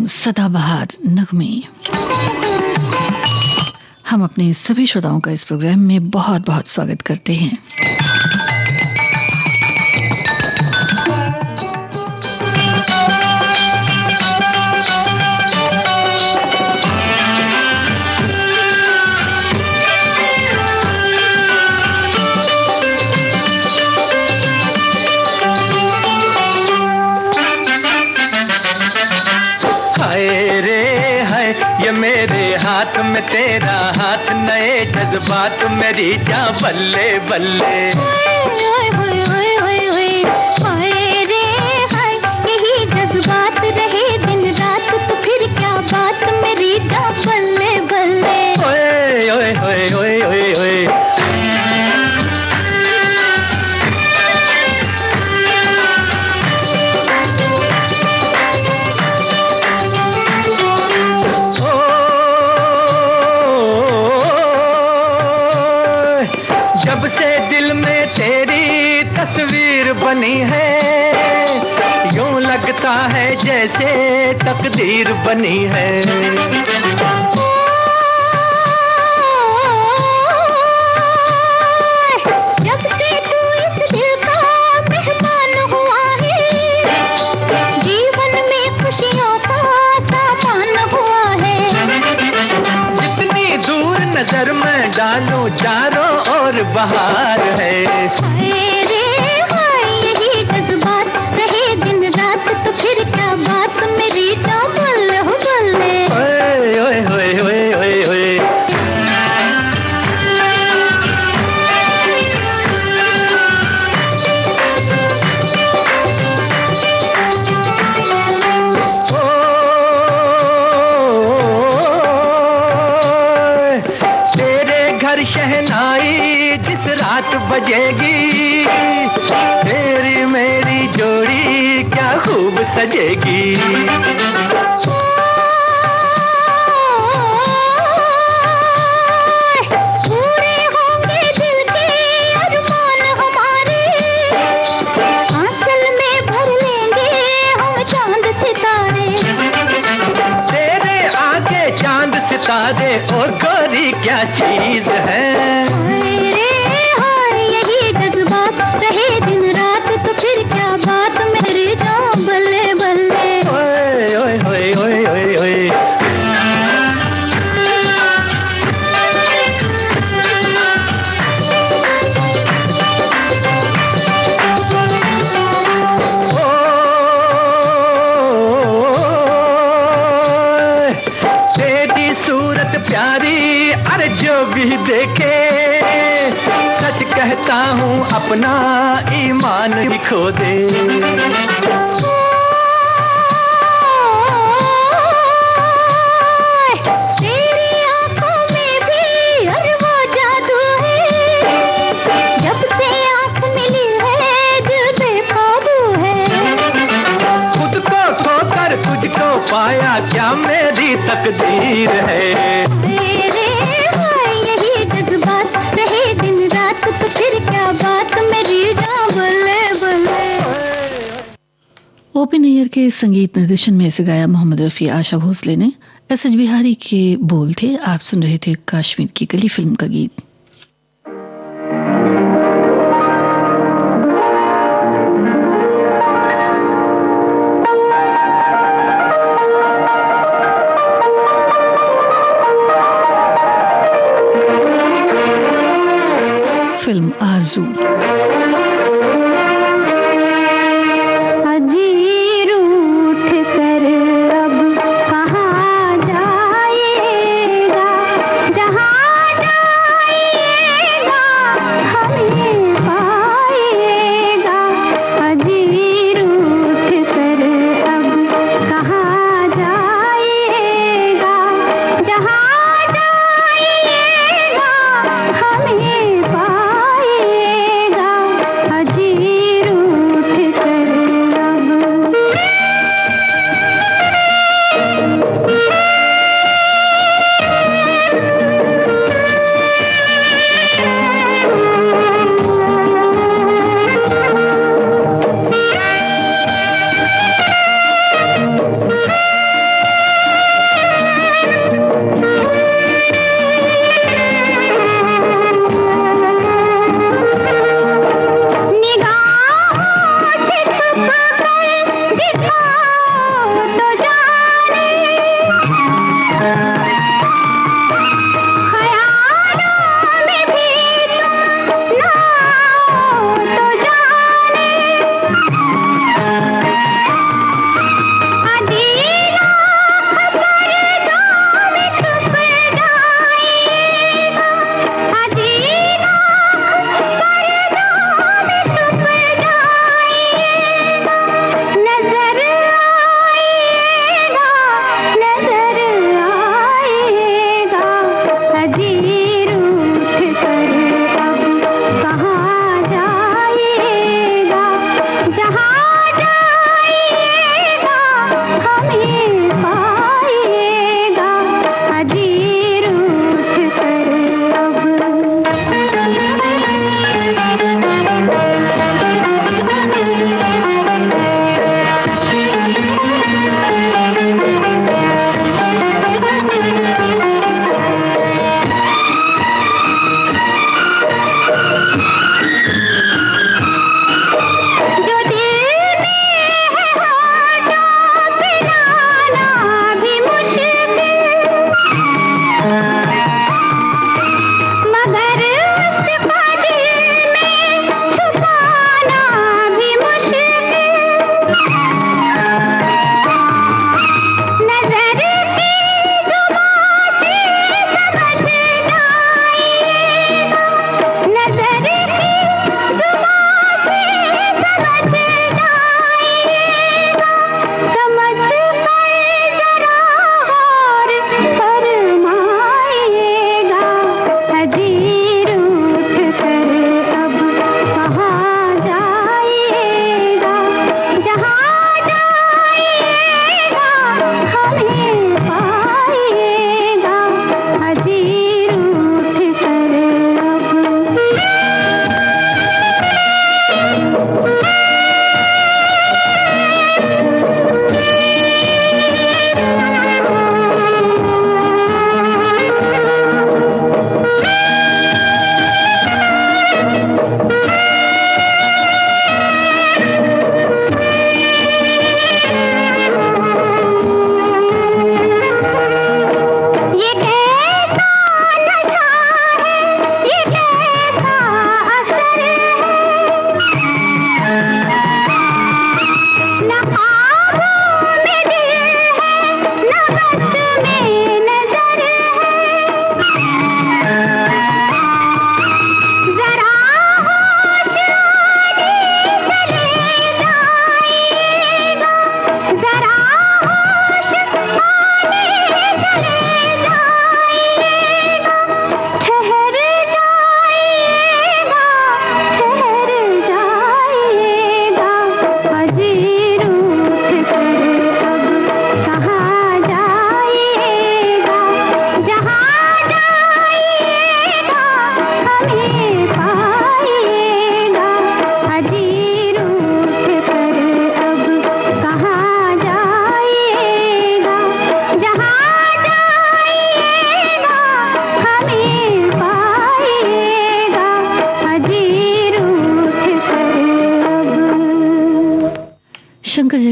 सदाबहार नगमे। हम अपने सभी श्रोताओं का इस प्रोग्राम में बहुत बहुत स्वागत करते हैं। ये मेरे हाथ में तेरा हाथ, नए जज्बात मेरी जान बल्ले बल्ले। हाय रे हाय, यही जज्बात रहे दिन रात तो फिर क्या बात मेरी जान बल्ले बल्ले। ओए ओए ओए ओए ओए ओए। जब से दिल में तेरी तस्वीर बनी है, यूं लगता है जैसे तकदीर बनी है। जब से तू इस दिल का मेहमान हुआ है, जीवन में खुशियों का सामान हुआ है। जितनी दूर नजर में डालूं चारों और बहार है। हाय रे हाय, यही जज्बात रहे दिन रात तो फिर क्या बात मेरी जान बल्ले हो बल्ले। ओए ओए ओए ओए ओए ओए। शहनाई जिस रात बजेगी, तेरी मेरी जोड़ी क्या खूब सजेगी। पूरे होंगे दिल के अरमान हमारे, आंचल में भर लेंगे हम चांद सितारे। तेरे आगे चांद सितारे और गोरी क्या चीज है। हाय रे हाय, यही जज्बात रहे दिन रात तो फिर क्या बात मेरी जान बल्ले बल्ले। ओए ओए ओए ओए ओए ओए। तेरी सूरत प्यारी, अरे जो भी देखे, सच कहता हूँ अपना ईमान ही खो दे। तेरी आंखों में भी अरे वो जादू है, जब से आंख मिली है दिल बेकाबू है। खुद को खोकर तुझको पाया क्या मेरी तकदीर है। हाय रे हाय, यही जज्बात रहे दिन रात तो फिर क्या बात मेरी जान बल्ले बल्ले। ओपी नैयर के संगीत निर्देशन में इसे गाया मोहम्मद रफी, आशा भोसले ने। एस.एच. बिहारी के बोल थे। आप सुन रहे थे कश्मीर की कली फिल्म का गीत। फिल्म आरज़ू। अजीर उठ कर अब कहाँ जाएगा, जहाँ जाएगा हमें पाएगा। अजीर उठ कर अब कहाँ जाएगा, जहाँ जाएगा हमें पाएगा।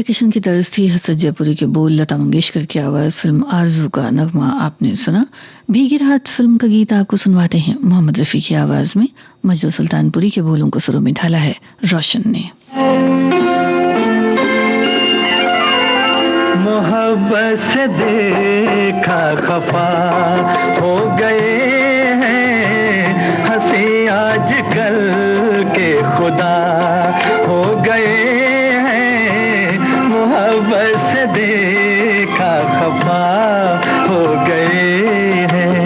किशन की तर्ज थी, हसरत जयपुरी के बोल, लता मंगेशकर की आवाज, फिल्म आरजू का नगमा आपने सुना। भीगी रात फिल्म का गीत आपको सुनवाते हैं मोहम्मद रफी की आवाज में। मजरू सुल्तानपुरी के बोलों को सुरों में ढाला है रोशन ने। मोहब्बत से देखा खफा हो गए हैं, हंसी आजकल के खुदा हो गए हैं। मोहब्बत से देखा खफा हो गए हैं।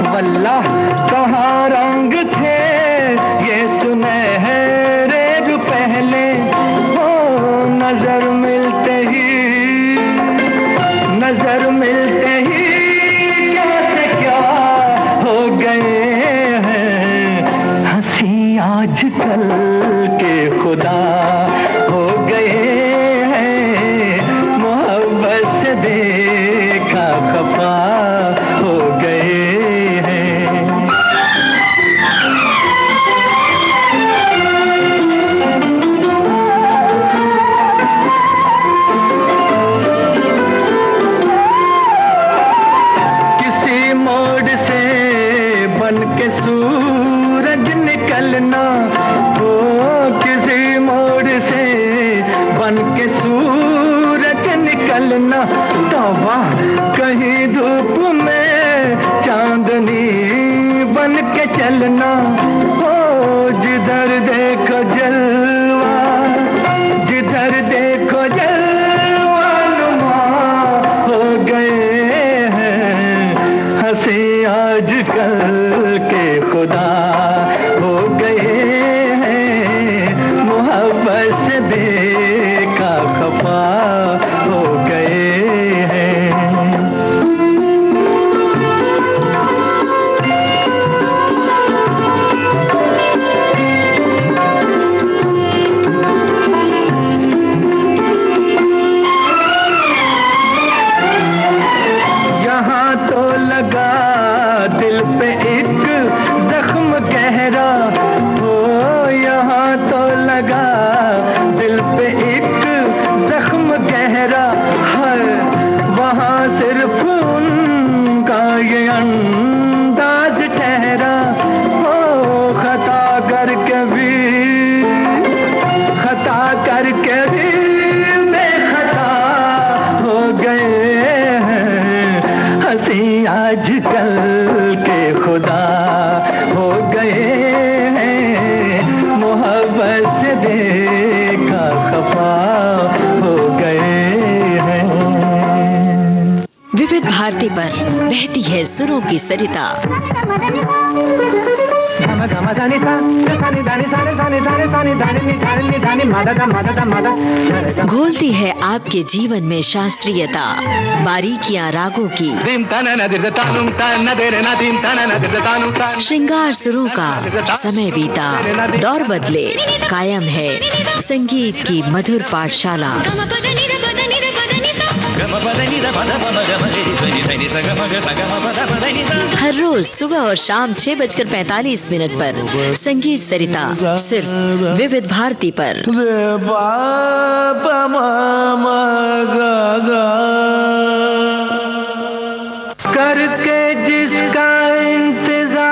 वल्लाह कहाँ रंग थे ये सुनहरे जो पहले, हो नजर मिलते ही कैसे क्या हो गए हैं। हंसी आजकल के खुदा हो गए हैं। मोहब्बत से देखा खफा हो गए। सूरज निकलना हो, किसी मोड़ से बन के सूरज निकलना, तौबा कहीं धूप में चांदनी बन के चलना हो। जिधर देखो जलवा, जिधर देखो जलवा नुमा हो गए हैं। हंसी आजकल के खुदा हो गए हैं। मोहब्बत से देखा खफा हो गए हैं। यहाँ तो लगा दिल पे एक जख्म गहरा हो, यहाँ तो लगा दिल पे एक जख्म गहरा है। वहाँ सिर्फ उनका ये अंदाज ठहरा हो। खता करके भी बेखता हो गए हैं। हंसी आजकल के खुदा हो गए हैं। मोहब्बत से देखा खफा हो गए हैं। विविध भारती पर बहती है सुरों की सरिता। घोलती है आपके जीवन में शास्त्रीयता, बारीकियां रागों की, श्रृंगार सुरों का। समय बीता, दौर बदले, कायम है संगीत की मधुर पाठशाला। हर रोज सुबह और शाम 6:45 पर संगीत सरिता, सिर्फ विविध भारती पर। करके जिसका इंतजार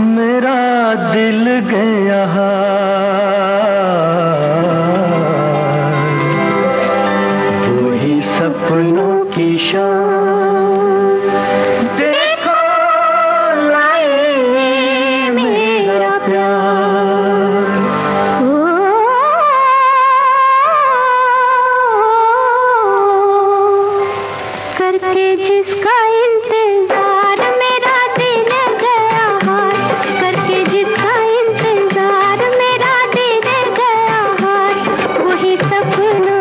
मेरा दिल गया, वही सपनों की शान। देखो लाए मेरा प्यार, करके जिसका इंतजार मेरा दिल गया हार, करके जिसका इंतजार मेरा दिल गया हार, वही सपनों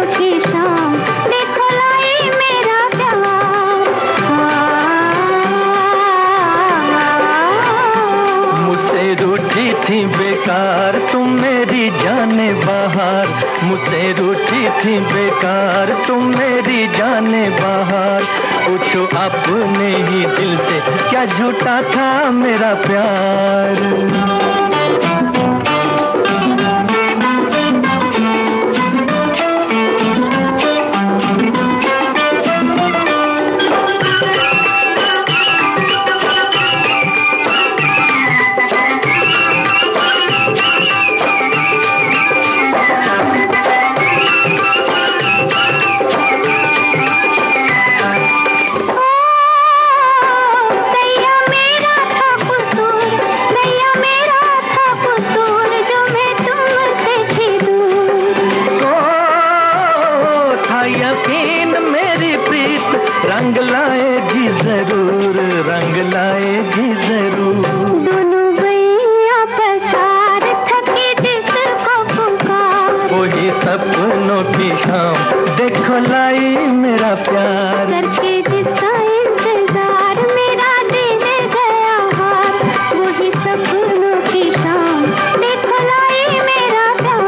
मुझसे रूठी थी बेकार तुम मेरी जाने बाहर। पूछो अपने ही दिल से क्या झूठा था मेरा प्यार। रंग लाएगी जरूर, रंग लाएगी जरूर। दोनों भैया पसार थके जिसको पुकार, वही सपनों की शाम देखो लाई मेरा प्यार। करके जिसका इंतजार मेरा दिल गया हार, वही सपनों की शाम देखो लाई मेरा प्यार।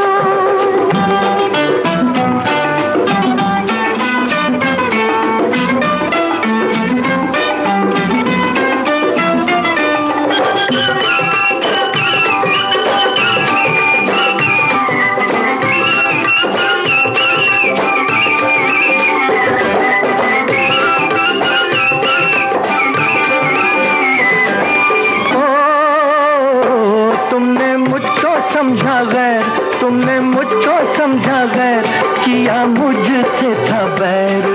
समझा गैर तुमने मुझको समझा गैर, किया मुझसे था बैर।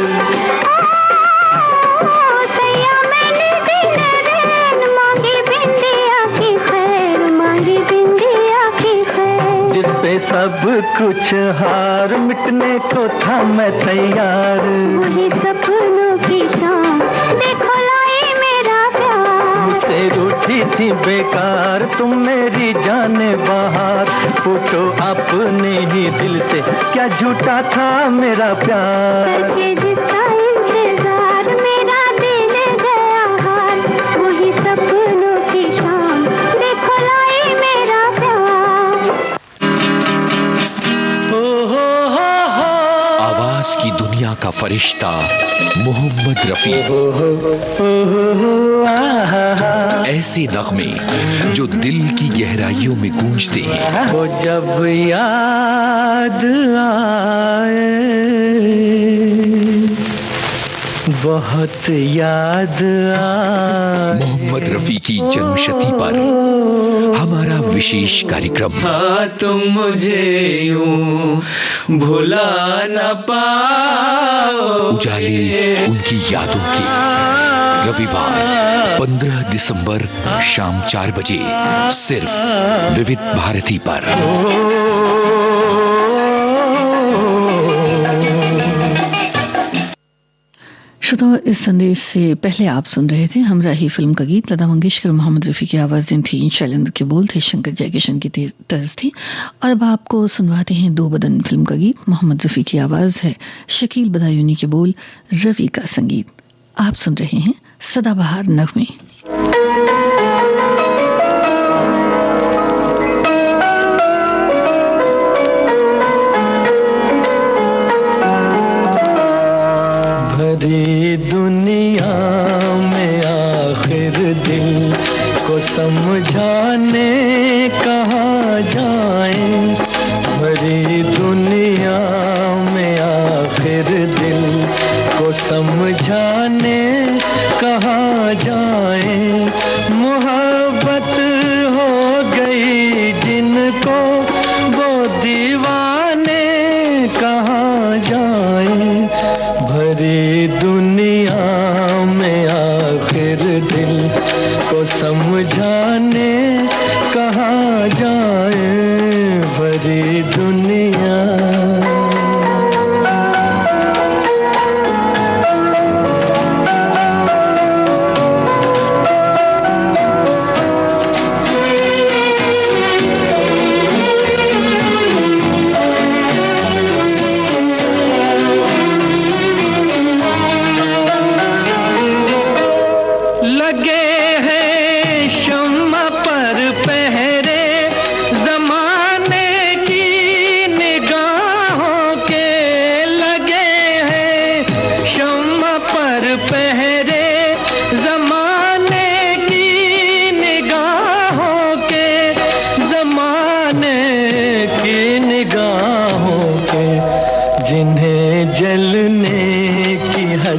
सैया मैंने दिन रैन मांगी बिंदिया की खैर, मांगी बिंदिया की खैर। जिस पे सब कुछ हार मिटने को था मैं तैयार। वही सपनों की शाम देखो लाई मेरा प्यार। मुझसे रूठी थी बेकार तुम मेरी जाने बाहर। पूछो अपने ही दिल से क्या झूठा था मेरा प्यार। करके जिसका इंतजार मेरा दिल गया हार, वही सपनों की शाम देखो लाई मेरा प्यार। आवाज की दुनिया का फरिश्ता मोहम्मद रफी। ऐसे नगमे जो दिल की गहराइयों में गूंजते हैं। वो जब याद आए, बहुत याद आए। मोहम्मद रफी की जन्मशती पर हमारा विशेष कार्यक्रम। हाँ तुम मुझे यूं भुला न पाओ। उजाले उनकी यादों के, रविवार 15 दिसंबर शाम 4 बजे सिर्फ विविध भारती पर। श्रोताओ, इस संदेश से पहले आप सुन रहे थे हमरा ही फिल्म का गीत। लता मंगेशकर, मोहम्मद रफी की आवाज़ें थी, शैलेंद्र के बोल थे, शंकर जयकिशन की तर्ज थी। और अब आपको सुनवाते हैं दो बदन फिल्म का गीत। मोहम्मद रफी की आवाज़ है, शकील बदायूनी के बोल, रवि का संगीत। आप सुन रहे हैं सदाबहार नगमे। भरी दुनिया में आखिर दिल को समझाने कहाँ जाएं। भरी दुनिया में आखिर दिल को समझाने कहाँ जाएं। मोहब्बत हो गई जिनको वो दीवाने कहाँ जाएं। भरी दुनिया में आखिर दिल को समझाने कहाँ जाएं। भरी दुनिया।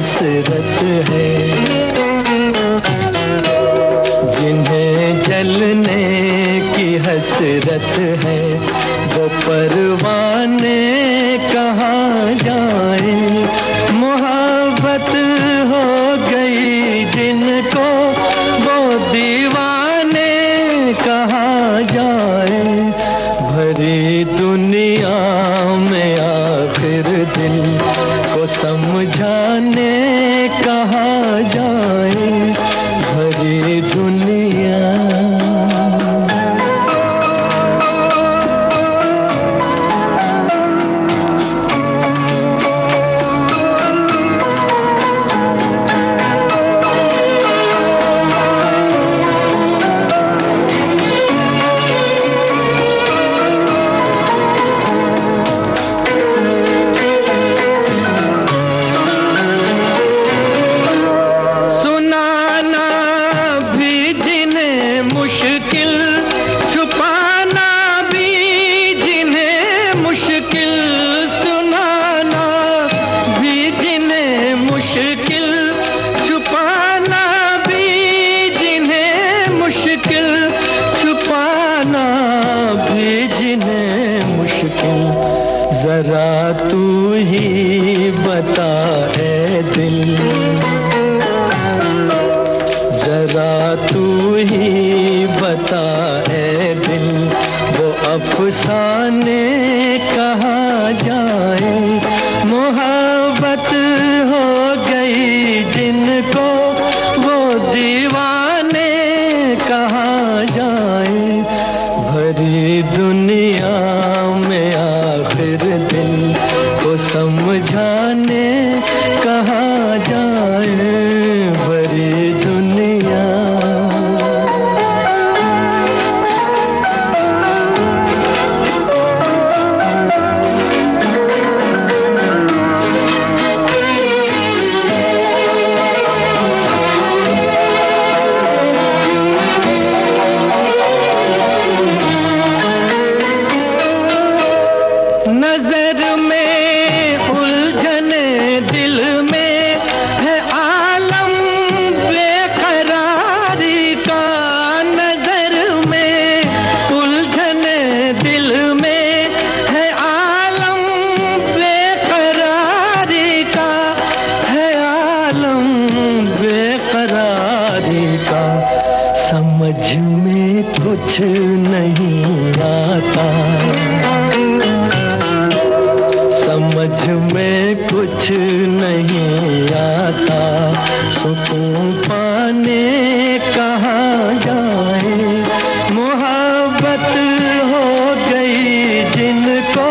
हसरत है, जिन्हें जलने की हसरत है, वो परवाने कहाँ जाए। मोहब्बत हो गई जिनको, वो दीवाने कहाँ जाए। भरी दुनिया में आखिर दिल को समझाने कहाँ जाए। भरी दुनिया जरा तू ही बता है दिल, जरा तू ही बता है दिल, वो अफसाने कहाँ जाए। मोहब्बत हो गई जिनको, वो दीवाने कहाँ जाए। भरी दुनिया में आखिर दिल को समझाने कहाँ जाए। भरी दुनिया नजर में उलझने दिल में है आलम बेकरारी का। नजर में उलझने दिल में है आलम बेकरारी का, है आलम बेकरारी का। समझ में कुछ नहीं आता, समझ में कुछ नहीं आता। सुकून पाने कहाँ जाए। मोहब्बत हो गई जिनको,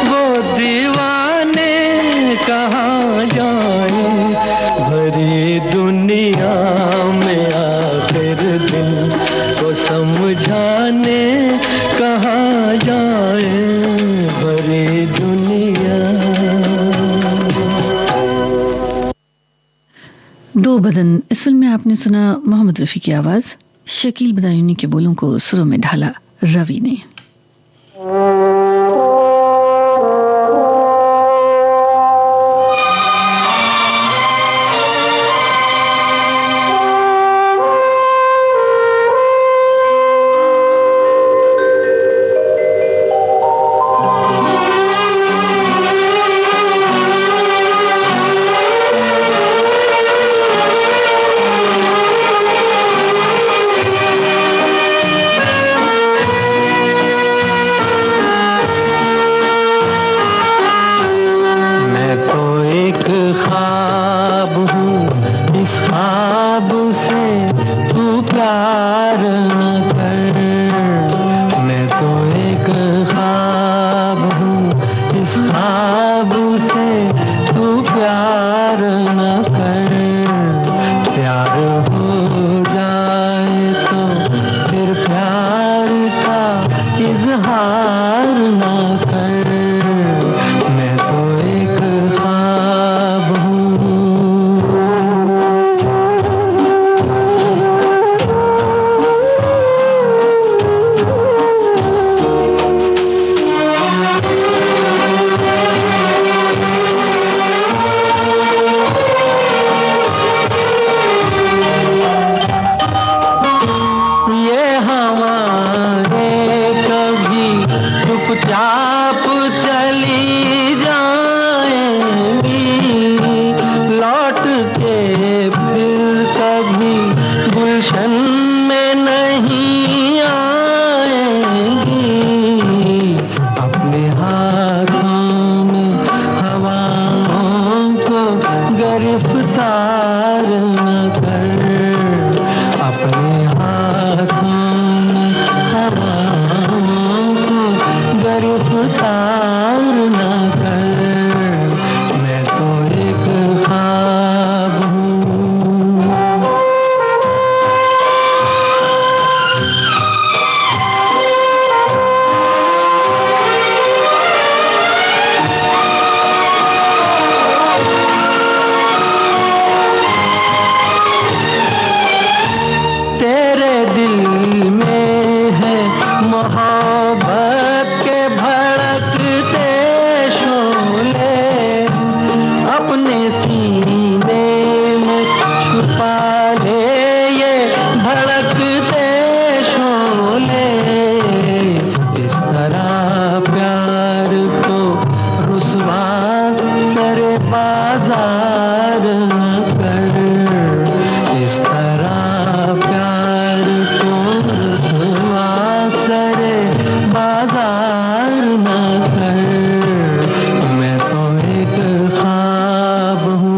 वो दीवाने कहाँ जाए। भरी दुनिया में आखिर दिल को समझाने कहाँ जाए। भरी दुनिया दो बदन। इस फिल्म में आपने सुना मोहम्मद रफी की आवाज, शकील बदायूनी के बोलों को सुरों में ढाला रवि ने। के फिर कभी गुलशन में नहीं आएंगी, अपने हाथों में हवाओं को गिरफ्तार न कर, अपने हाथों में हवाओं को गिरफ्तार न कर, मैं तो एक ख्वाब हूँ। तेरे दिल में है मोहब्बत के भड़कते शोले, अपने सीने में छुपा ले ये भड़कते शोले, इस तरह प्यार को रुसवा सरे बाजार न कर, इस तरह प्यार को रुसवा सरे बाजार न कर, मैं तो एक ख्वाब हूँ।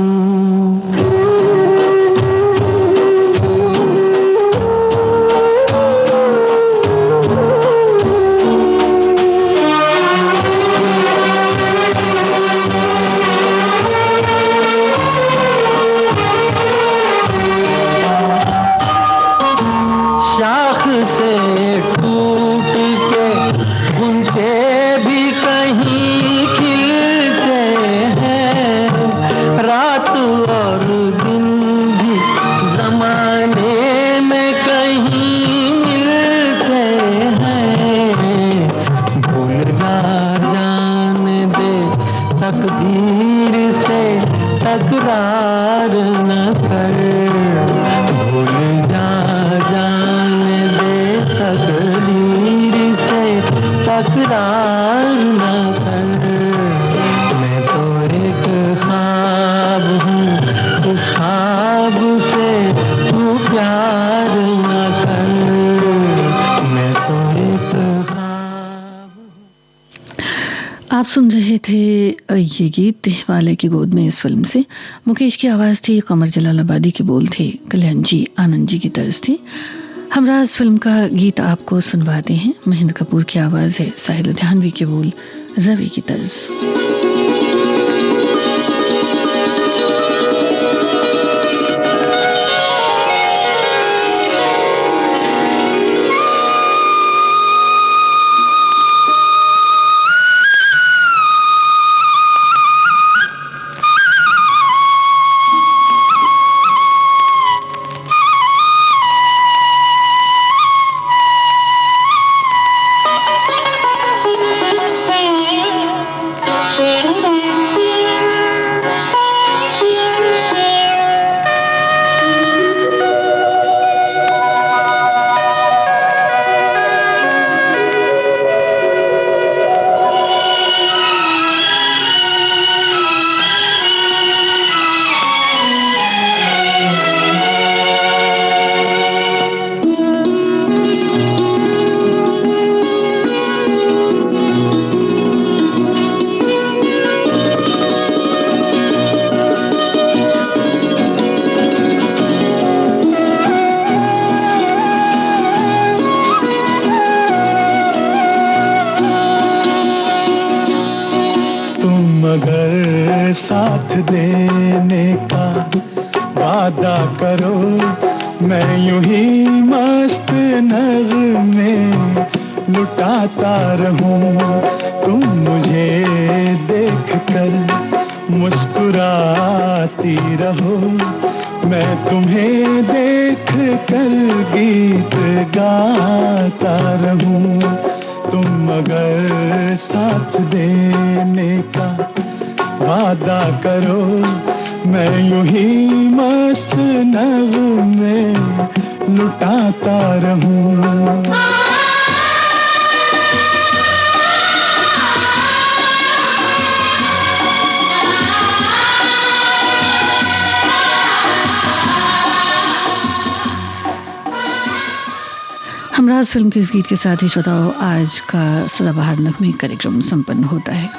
शाख से टूट के गुंचे भी कहीं खिलते हैं, रात और दिन भी जमाने में कहीं मिलते हैं, भूल जा जाने दे तकदीर से तकरार न कर, भूल जा जाने दे तकदीर से तकरार न कर, मैं तो एक ख्वाब हूँ, उस ख्वाब से तू प्यार न कर, मैं तो एक ख्वाब हूँ। आप सुन रहे थे ये गीत दिलवाले की गोद में इस फिल्म से। मुकेश की आवाज थी, कमर जलालाबादी के बोल थे, कल्याण जी आनंद जी की तर्ज थी। हमरा इस फिल्म का गीत आपको सुनवाते हैं। महेंद्र कपूर की आवाज है, साहिल लुधियानवी के बोल, रवि की तर्ज। साथ देने का वादा करो, मैं यूं ही मस्त नगमे लुटाता रहूं। तुम मुझे देख कर मुस्कुराती रहो, मैं तुम्हें देख कर गीत गाता रहूं। तुम अगर साथ देने का वादा करो, मैं यूं ही मस्त नगमे लुटाता रहूं। आवाज फिल्म के इस गीत के साथ ही श्रोताओं आज का सदाबहार नगमे कार्यक्रम संपन्न होता है।